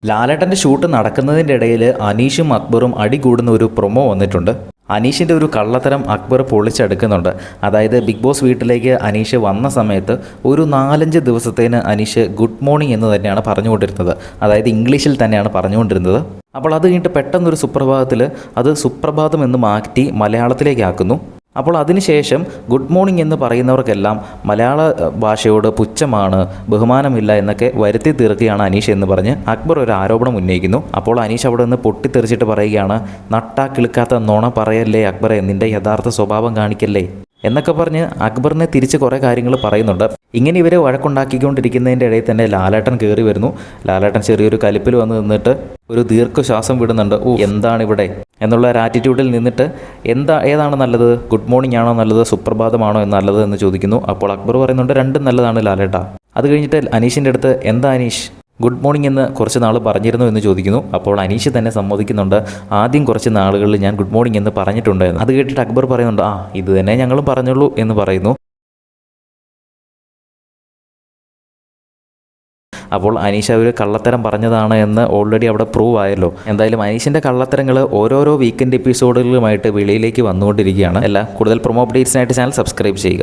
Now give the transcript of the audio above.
ലാലേട്ടൻ്റെ ഷൂട്ട് നടക്കുന്നതിൻ്റെ ഇടയിൽ അനീഷും അക്ബറും അടി കൂടുന്ന ഒരു പ്രൊമോ വന്നിട്ടുണ്ട്. അനീഷിൻ്റെ ഒരു കള്ളത്തരം അക്ബർ പൊളിച്ചെടുക്കുന്നുണ്ട്. അതായത് ബിഗ് ബോസ് വീട്ടിലേക്ക് അനീഷ് വന്ന സമയത്ത് ഒരു 4-5 ദിവസത്തേന് അനീഷ് ഗുഡ് മോർണിംഗ് എന്ന് തന്നെയാണ് പറഞ്ഞുകൊണ്ടിരുന്നത്. അതായത് ഇംഗ്ലീഷിൽ തന്നെയാണ് പറഞ്ഞുകൊണ്ടിരുന്നത്. അപ്പോൾ അത് കഴിഞ്ഞിട്ട് പെട്ടെന്നൊരു സുപ്രഭാതത്തിൽ അത് സുപ്രഭാതം എന്ന് മാറ്റി മലയാളത്തിലേക്കാക്കുന്നു. അപ്പോൾ അതിനുശേഷം ഗുഡ് മോർണിംഗ് എന്ന് പറയുന്നവർക്കെല്ലാം മലയാള ഭാഷയോട് പുച്ഛമാണ്, ബഹുമാനമില്ല എന്നൊക്കെ വരുത്തി തീർക്കുകയാണ് അനീഷ് എന്ന് പറഞ്ഞ് അക്ബർ ഒരു ആരോപണം ഉന്നയിക്കുന്നു. അപ്പോൾ അനീഷ് അവിടെ നിന്ന് പൊട്ടിത്തെറിച്ചിട്ട് പറയുകയാണ്, നട്ടാ കിളുക്കാത്ത നുണ പറയല്ലേ അക്ബറെ, നിൻ്റെ യഥാർത്ഥ സ്വഭാവം കാണിക്കല്ലേ എന്നൊക്കെ പറഞ്ഞ് അക്ബറിനെ തിരിച്ച് കുറേ കാര്യങ്ങൾ പറയുന്നുണ്ട്. ഇങ്ങനെ ഇവരെ വഴക്കുണ്ടാക്കിക്കൊണ്ടിരിക്കുന്നതിൻ്റെ ഇടയിൽ തന്നെ ലാലേട്ടൻ കയറി വരുന്നു. ലാലേട്ടൻ ചെറിയൊരു കലിപ്പിൽ വന്ന് നിന്നിട്ട് ഒരു ദീർഘശ്വാസം വിടുന്നുണ്ട്. എന്താണ് ഇവിടെ എന്നുള്ള ഒരു ആറ്റിറ്റ്യൂഡിൽ നിന്നിട്ട് ഏതാണ് നല്ലത്, ഗുഡ് മോർണിംഗ് ആണോ നല്ലത്, സുപ്രഭാതമാണോ നല്ലത് എന്ന് ചോദിക്കുന്നു. അപ്പോൾ അക്ബർ പറയുന്നുണ്ട്, രണ്ടും നല്ലതാണ് ലാലേട്ട. അത് കഴിഞ്ഞിട്ട് അനീഷിൻ്റെ അടുത്ത് എന്താ അനീഷ് ഗുഡ് മോർണിംഗ് എന്ന് കുറച്ച് നാൾ പറഞ്ഞിരുന്നു എന്ന് ചോദിക്കുന്നു. അപ്പോൾ അനീഷ് തന്നെ സമ്മതിക്കുന്നുണ്ട്, ആദ്യം കുറച്ച് നാളുകളിൽ ഞാൻ ഗുഡ് മോർണിംഗ് എന്ന് പറഞ്ഞിട്ടുണ്ട് എന്ന്. അത് കേട്ടിട്ട് അക്ബർ പറയുന്നുണ്ട്, ഇത് തന്നെ ഞങ്ങളും പറഞ്ഞുള്ളൂ എന്ന് പറയുന്നു. അപ്പോൾ അനീഷ് ഒരു കള്ളത്തരം പറഞ്ഞതാണ് എന്ന് ഓൾറെഡി അവിടെ പ്രൂവ് ആയല്ലോ. എന്തായാലും അനീഷിൻ്റെ കള്ളത്തരങ്ങൾ ഓരോരോ വീക്കെൻഡ് എപ്പിസോഡുകളുമായിട്ട് വെളിയിലേക്ക് വന്നുകൊണ്ടിരിക്കുകയാണ്. കൂടുതൽ പ്രൊമോ അപ്ഡേറ്റ്സിനായിട്ട് ചാനൽ സബ്സ്ക്രൈബ് ചെയ്യുക.